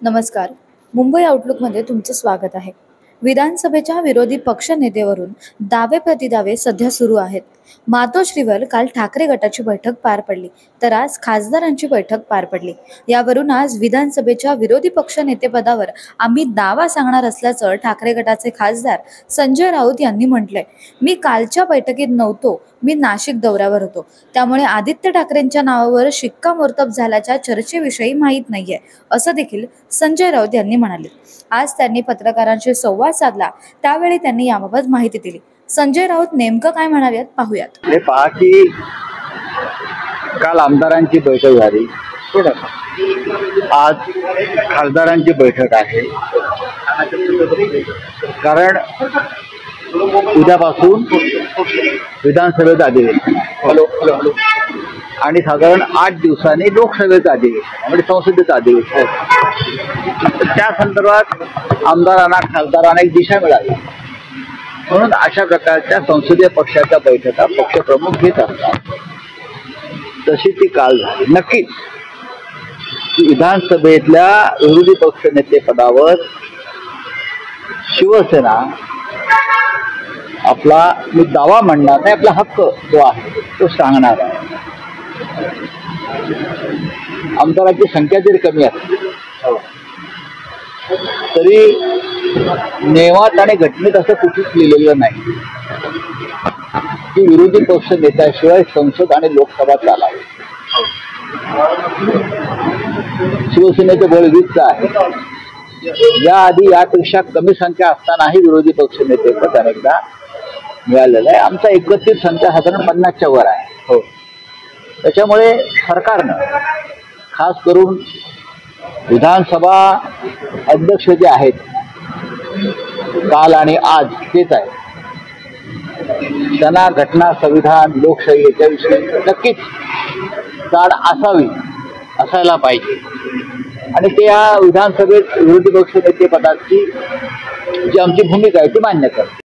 नमस्कार. मुंबई आउटलुकमध्ये तुमचे स्वागत आहे. विधानसभेच्या विरोधी पक्षनेतेवरून दावे प्रतिदावे सध्या सुरू आहेत. मातोश्रीवर काल ठाकरे गटाची बैठक पार पडली, तर आज खासदारांची बैठक पार पडली. यावरून आज विधानसभेच्या विरोधी पक्षनेतेपदावर आम्ही दावा सांगणार असल्याचं ठाकरे गटाचे खासदार संजय राऊत यांनी म्हटलंय. मी कालच्या बैठकीत नव्हतो, मी नाशिक दौऱ्यावर होतो, त्यामुळे आदित्य ठाकरेंच्या नावावर शिक्कामोर्तब झाल्याच्या चर्चेविषयी माहीत नाहीये, असं देखील संजय राऊत यांनी म्हणाले. आज त्यांनी पत्रकारांशी संवाद साधला, त्यावेळी त्यांनी याबाबत माहिती दिली. संजय राऊत नेमकं काय म्हणाले पाहूयात. हे पहा की काल आमदारांची बैठक झाली, आज खासदारांची बैठक आहे. कारण उद्यापासून विधानसभेचं अधिवेशन आणि साधारण 8 दिवसांनी लोकसभेचं अधिवेशन म्हणजे संसदेचं अधिवेशन. त्या संदर्भात आमदारांना खासदारांना एक दिशा मिळाली, म्हणून अशा प्रकारच्या संसदीय पक्षाच्या बैठका पक्षप्रमुख घेत असतात. तशी ती काल झाली. नक्कीच विधानसभेतल्या विरोधी पक्षनेते पदावर शिवसेना आपला मी दावा म्हणणार नाही, आपला हक्क जो आहे तो सांगणार आहे. आमदारांची संख्या जरी कमी असली तरी नियमात आणि घटनेत असं कुठेच लिहिलेलं नाही की विरोधी पक्ष नेत्याशिवाय संसद आणि लोकसभा चालावी. शिवसेनेचे बळ 20 आहे. याआधी यापेक्षा कमी संख्या असतानाही विरोधी पक्ष नेतेपद अनेकदा मिळालेलं आहे. आमचा एकत्रित संख्या साधारण 50च्या वर आहे. त्याच्यामुळे सरकारनं खास करून विधानसभा अध्यक्ष जे आहेत काल आणि आज तेच आहे, त्यांना घटना, संविधान, लोकशाही याच्याविषयी नक्कीच जाण असायला पाहिजे. आणि ते या विधानसभेत विरोधी पक्ष नेते पदाची जी आमची भूमिका आहे ती मान्य करते.